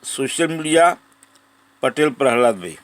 Social media Patel Prahlad भाई।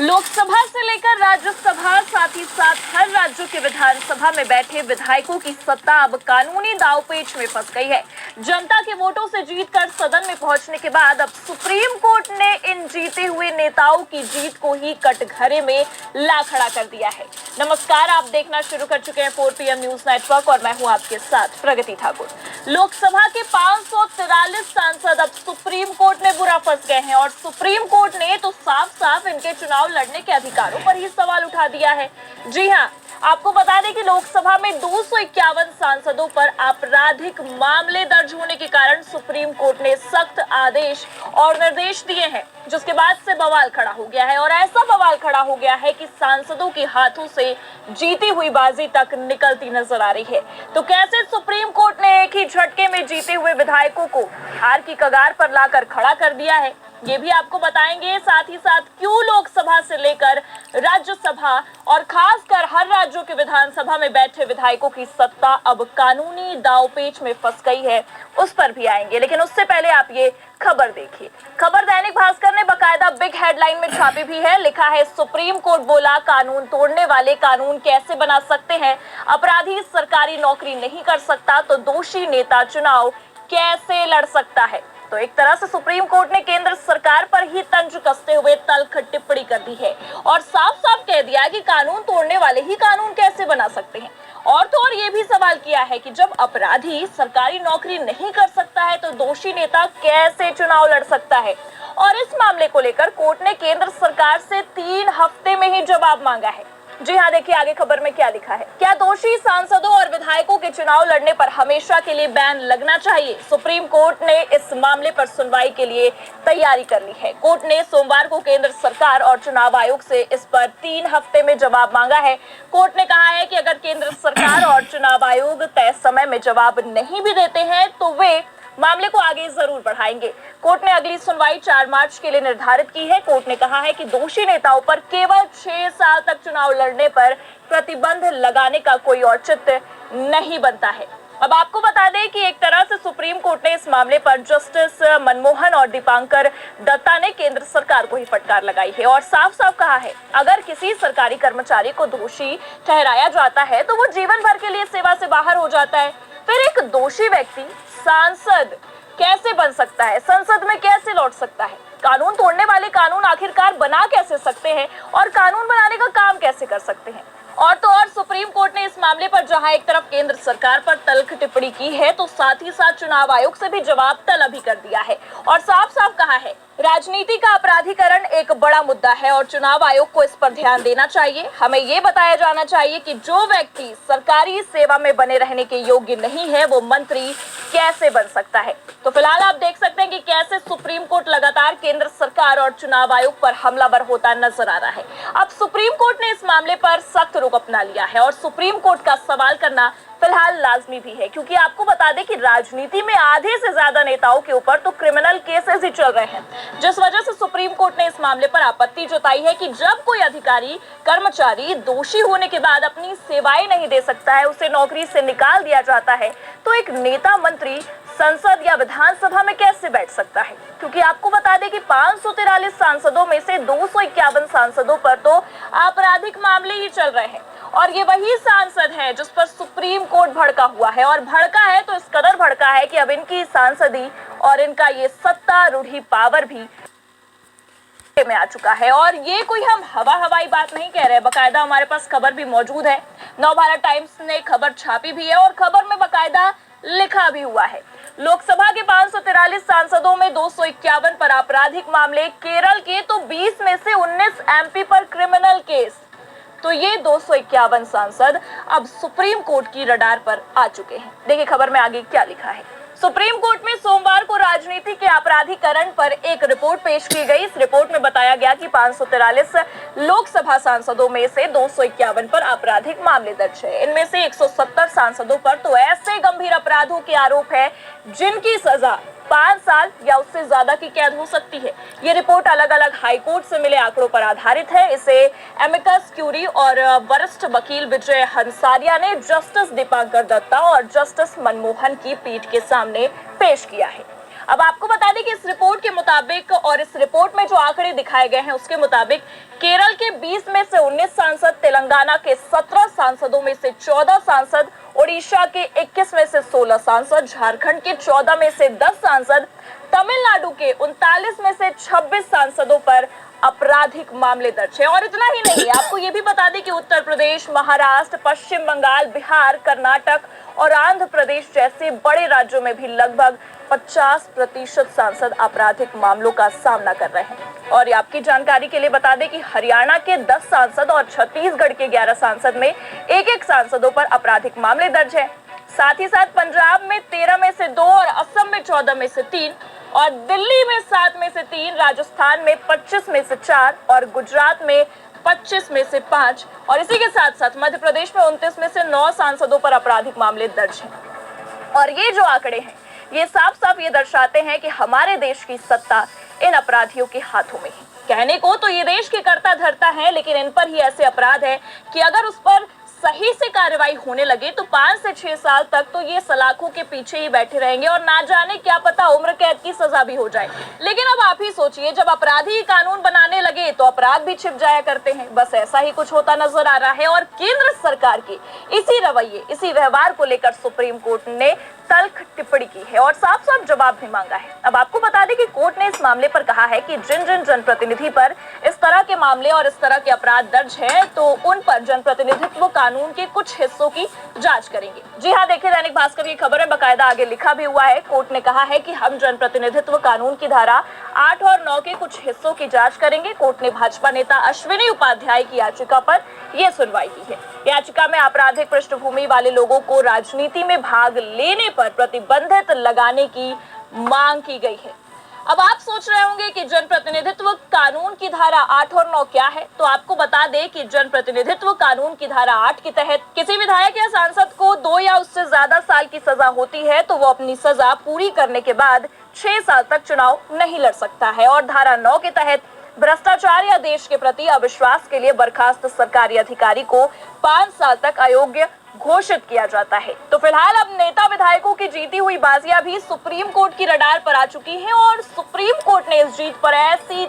लोकसभा से लेकर राज्यसभा, साथ ही साथ हर राज्यों के विधानसभा में बैठे विधायकों की सत्ता अब कानूनी दांवपेच में फंस गई है। जनता के वोटों से जीतकर सदन में पहुंचने के बाद अब सुप्रीम कोर्ट ने इन जीते हुए नेताओं की जीत को ही कटघरे में ला खड़ा कर दिया है। नमस्कार, आप देखना शुरू कर चुके हैं 4 PM न्यूज नेटवर्क और मैं हूं आपके साथ प्रगति ठाकुर। लोकसभा के 543 सांसद अब सुप्रीम कोर्ट में बुरा फंस गए हैं और सुप्रीम कोर्ट ने तो साफ साफ इनके चुनाव लड़ने के अधिकारों पर ही सवाल उठा दिया है। जी हां, आपको बता दें कि लोकसभा में 251 सांसदों पर आपराधिक मामले दर्ज होने के कारण सुप्रीम कोर्ट ने सख्त आदेश और निर्देश दिए हैं, जिसके बाद से बवाल खड़ा हो गया है। और ऐसा बवाल खड़ा हो गया है कि सांसदों के हाथों से जीती हुई बाजी तक निकलती नजर आ रही है। तो कैसे सुप्रीम कोर्ट ने एक ही झटके में जीते हुए विधायकों को हार की कगार पर लाकर खड़ा कर दिया है, ये भी आपको बताएंगे। साथ ही साथ क्यों लोकसभा से लेकर राज्यसभा और खासकर हर राज्यों के विधानसभा में बैठे विधायकों की सत्ता अब कानूनी दांवपेच में फंस गई है, उस पर भी आएंगे। लेकिन उससे पहले आप ये खबर देखिए। खबर दैनिक भास्कर ने बकायदा बिग हेडलाइन में छापी भी है। लिखा है, सुप्रीम कोर्ट बोला कानून तोड़ने वाले कानून कैसे बना सकते हैं, अपराधी सरकारी नौकरी नहीं कर सकता तो दोषी नेता चुनाव कैसे लड़ सकता है। तो एक तरह से सुप्रीम कोर्ट ने केंद्र सरकार पर ही तंज कसते हुए तल्ख टिप्पणी कर दी है और साफ साफ कह दिया कि कानून तोड़ने वाले ही कानून कैसे बना सकते हैं। और तो और ये भी सवाल किया है कि जब अपराधी सरकारी नौकरी नहीं कर सकता है तो दोषी नेता कैसे चुनाव लड़ सकता है। और इस मामले को लेकर कोर्ट ने केंद्र सरकार से 3 हफ्ते में ही जवाब मांगा है। जी हाँ, देखिए आगे खबर में क्या लिखा है। क्या दोषी सांसदों और विधायकों के चुनाव लड़ने पर हमेशा के लिए बैन लगना चाहिए? सुप्रीम कोर्ट ने इस मामले पर सुनवाई के लिए तैयारी कर ली है। कोर्ट ने सोमवार को केंद्र सरकार और चुनाव आयोग से इस पर 3 हफ्ते में जवाब मांगा है। कोर्ट ने कहा है कि अगर केंद्र सरकार और चुनाव आयोग तय समय में जवाब नहीं भी देते हैं तो वे मामले को आगे जरूर बढ़ाएंगे। कोर्ट ने अगली सुनवाई 4 मार्च के लिए निर्धारित की है। कोर्ट ने कहा है कि दोषी नेताओं पर केवल 6 साल तक चुनाव लड़ने पर प्रतिबंध लगाने का कोई औचित्य नहीं बनता है। अब आपको बता दें कि एक तरह से सुप्रीम कोर्ट ने इस मामले पर जस्टिस मनमोहन और दीपांकर दत्ता ने केंद्र सरकार को ही फटकार लगाई है और साफ साफ कहा है, अगर किसी सरकारी कर्मचारी को दोषी ठहराया जाता है तो वो जीवन भर के लिए सेवा से बाहर हो जाता है। फिर एक दोषी व्यक्ति सांसद कैसे बन सकता है, संसद में कैसे लौट सकता है? कानून तोड़ने वाले कानून आखिरकार बना कैसे सकते हैं और कानून बनाने का काम कैसे कर सकते हैं? और तो और सुप्रीम कोर्ट ने इस मामले पर जहां एक तरफ केंद्र सरकार पर तल्ख टिप्पणी की है तो साथ ही साथ चुनाव आयोग से भी जवाब तलब ही कर दिया है और साफ साफ कहा है, राजनीति का अपराधीकरण एक बड़ा मुद्दा है और चुनाव आयोग को इस पर ध्यान देना चाहिए। हमें ये बताया जाना चाहिए कि जो व्यक्ति सरकारी सेवा में बने रहने के योग्य नहीं है वो मंत्री कैसे बन सकता है। तो फिलहाल आप देख सकते हैं कि कैसे सुप्रीम कोर्ट लगातार केंद्र सरकार और चुनाव आयोग पर हमलावर होता नजर आ रहा है। अब सुप्रीम कोर्ट ने इस मामले पर सख्त रुख अपना लिया है और सुप्रीम कोर्ट का सवाल करना फिलहाल लाजमी भी है, क्योंकि आपको बता दें कि राजनीति में आधे से ज्यादा नेताओं के ऊपर तो क्रिमिनल केसेस ही चल रहे हैं, जिस वजह से सुप्रीम कोर्ट ने इस मामले पर आपत्ति जताई है कि जब कोई अधिकारी कर्मचारी दोषी होने के बाद अपनी सेवाएं नहीं दे सकता है, उसे नौकरी से निकाल दिया जाता है, तो एक नेता मंत्री संसद या विधानसभा में कैसे बैठ सकता है? क्योंकि आपको बता दें कि 543 सांसदों में से 251 सांसदों पर तो आपराधिक मामले ही चल रहे हैं और ये वही सांसद है जिस पर सुप्रीम कोर्ट भड़का हुआ है और भड़का है तो इस कदर भड़का है कि अब इनकी सांसदी और इनका ये सत्तारूढ़ी पावर भी में आ चुका है। और ये कोई हम हवाई बात नहीं कह रहे, बकायदा हमारे पास खबर भी मौजूद है। नवभारत टाइम्स ने खबर छापी भी है और खबर में बकायदा लिखा भी हुआ है, लोकसभा के 543 सांसदों में 251 पर आपराधिक मामले, केरल के तो 20 में से 19 MP पर क्रिमिनल केस। तो ये 251 सांसद अब सुप्रीम कोर्ट की रडार पर आ चुके हैं। देखिए खबर में आगे क्या लिखा है। सुप्रीम कोर्ट में सोमवार को राजनीति के आपराधीकरण पर एक रिपोर्ट पेश की गई। इस रिपोर्ट में बताया गया कि 543 लोकसभा सांसदों में से 251 पर आपराधिक मामले दर्ज है। इनमें से 170 सांसदों पर तो ऐसे गंभीर अपराधों के आरोप है जिनकी सजा 5 साल या उससे ज्यादा की कैद हो सकती है। ये रिपोर्ट अलग अलग हाईकोर्ट से मिले आंकड़ों पर आधारित है। इसे एमिकस क्यूरी और वरिष्ठ वकील विजय हंसारिया ने जस्टिस दीपांकर दत्ता और जस्टिस मनमोहन की पीठ के सामने पेश किया है। अब आपको बता दें कि इस रिपोर्ट के मुताबिक और इस रिपोर्ट में जो आंकड़े दिखाए गए हैं उसके मुताबिक केरल के 20 में से 19 सांसद, तेलंगाना के 17 सांसदों में से 14 सांसद, ओडिशा के 21 में से 16 सांसद, झारखंड के 14 में से 10 सांसद, तमिलनाडु के 39 में से 26 सांसदों पर आपराधिक मामले दर्ज है। और इतना ही नहीं, आपको ये भी बता दें कि उत्तर प्रदेश, महाराष्ट्र, पश्चिम बंगाल, बिहार, कर्नाटक और आंध्र प्रदेश जैसे बड़े राज्यों में भी लगभग 50% सांसद आपराधिक मामलों का सामना कर रहे हैं। और आपकी जानकारी के लिए बता दें कि हरियाणा के 10 सांसद और छत्तीसगढ़ के 11 सांसद में एक सांसदों पर आपराधिक मामले दर्ज है। साथ ही साथ पंजाब में 13 में से 2 और असम में 14 में से 3 और दिल्ली में 7 में से 3, राजस्थान में 25 में से 4 और गुजरात में 25 में से 5 और इसी के साथ साथ मध्य प्रदेश में 29 में से 9 सांसदों पर आपराधिक मामले दर्ज हैं। और ये जो आंकड़े हैं ये साफ साफ ये दर्शाते हैं कि हमारे देश की सत्ता इन अपराधियों के हाथों में है। कहने को तो ये देश की कर्ता धर्ता है, लेकिन इन पर ही ऐसे अपराध है कि अगर उस पर सही से कार्रवाई होने लगे तो 5 से 6 साल तक तो ये सलाखों के पीछे ही बैठे रहेंगे और ना जाने क्या पता उम्र कैद की सजा भी हो जाए। लेकिन अब आप ही सोचिए, जब अपराधी कानून बनाने लगे तो अपराध भी छिप जाया करते हैं। बस ऐसा ही कुछ होता नजर आ रहा है और केंद्र सरकार के इसी रवैये, इसी व्यवहार को लेकर सुप्रीम कोर्ट ने तल्ख टिप्पणी की है और साफ साफ जवाब भी मांगा है। अब आपको बता दें कि कोर्ट ने इस मामले पर कहा है कि जिन जिन जनप्रतिनिधि पर इस तरह के मामले और इस तरह के अपराध दर्ज हैं तो उन पर जनप्रतिनिधित्व कानून के कुछ हिस्सों की जांच करेंगे। जी हाँ, देखिए दैनिक भास्कर की खबर है, बाकायदा आगे लिखा भी हुआ है। कोर्ट ने कहा है कि हम जनप्रतिनिधित्व कानून की धारा 8 और 9 के कुछ हिस्सों की जांच करेंगे। कोर्ट ने भाजपा नेता अश्विनी उपाध्याय की याचिका पर यह सुनवाई की है। याचिका में आपराधिक पृष्ठभूमि वाले लोगों को राजनीति में भाग लेने पर प्रतिबंधित लगाने की मांग की गई है। अब आप सोच रहे होंगे कि जनप्रतिनिधित्व कानून की धारा 8 और 9 क्या है, तो आपको बता दें कि जनप्रतिनिधित्व कानून की धारा 8 के तहत किसी विधायक या सांसद को 2 या उससे ज्यादा साल की सजा होती है तो वो अपनी सजा पूरी करने के बाद 6 साल तक चुनाव नहीं लड़ सकता है। और धारा 9 के तहत भ्रष्टाचार या देश के प्रति अविश्वास के लिए बर्खास्त सरकारी अधिकारी को 5 साल तक अयोग्य घोषित किया जाता है। तो फिलहाल अब नेता विधायकों की जीती हुई बाजियां भी सुप्रीम कोर्ट की रडार पर आ चुकी हैं और सुप्रीम कोर्ट ने इस जीत पर ऐसी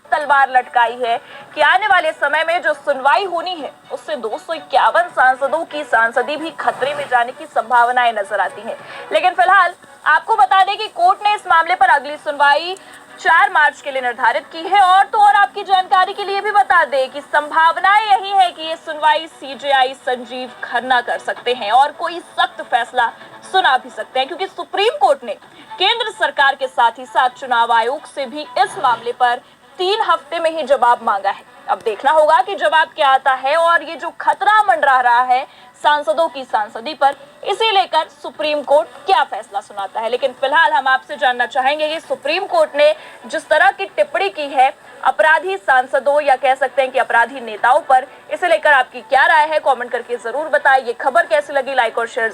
तलवार लटकाई है कि आने वाले समय में जो सुनवाई होनी है उससे 251 सांसदों की सांसदी भी खतरे में जाने की संभावनाएं नजर आती हैं। लेकिन फिलहाल आपको बता दें कि कोर्ट ने इस मामले पर अगली सुनवाई 4 मार्च के लिए निर्धारित की है। और तो और आपकी जानकारी के लिए भी बता दें कि संभावनाएं यही है कि ये सुनवाई सीजेआई संजीव खन्ना कर सकते हैं और कोई सख्त फैसला सुना भी सकते हैं, क्योंकि सुप्रीम कोर्ट ने केंद्र सरकार के साथ ही साथ चुनाव आयोग से भी इस मामले पर 3 हफ्ते में ही जवाब मांगा है। अब देखना होगा कि जवाब क्या आता है और ये जो खतरा मंडरा रहा है सांसदों की सांसदी पर, इसे लेकर सुप्रीम कोर्ट क्या फैसला सुनाता है। लेकिन फिलहाल हम आपसे जानना चाहेंगे कि सुप्रीम कोर्ट ने जिस तरह की टिप्पणी की है अपराधी सांसदों या कह सकते हैं कि अपराधी नेताओं पर, इसे लेकर आपकी क्या राय है, कमेंट करके जरूर बताएं। ये खबर कैसी लगी, लाइक और शेयर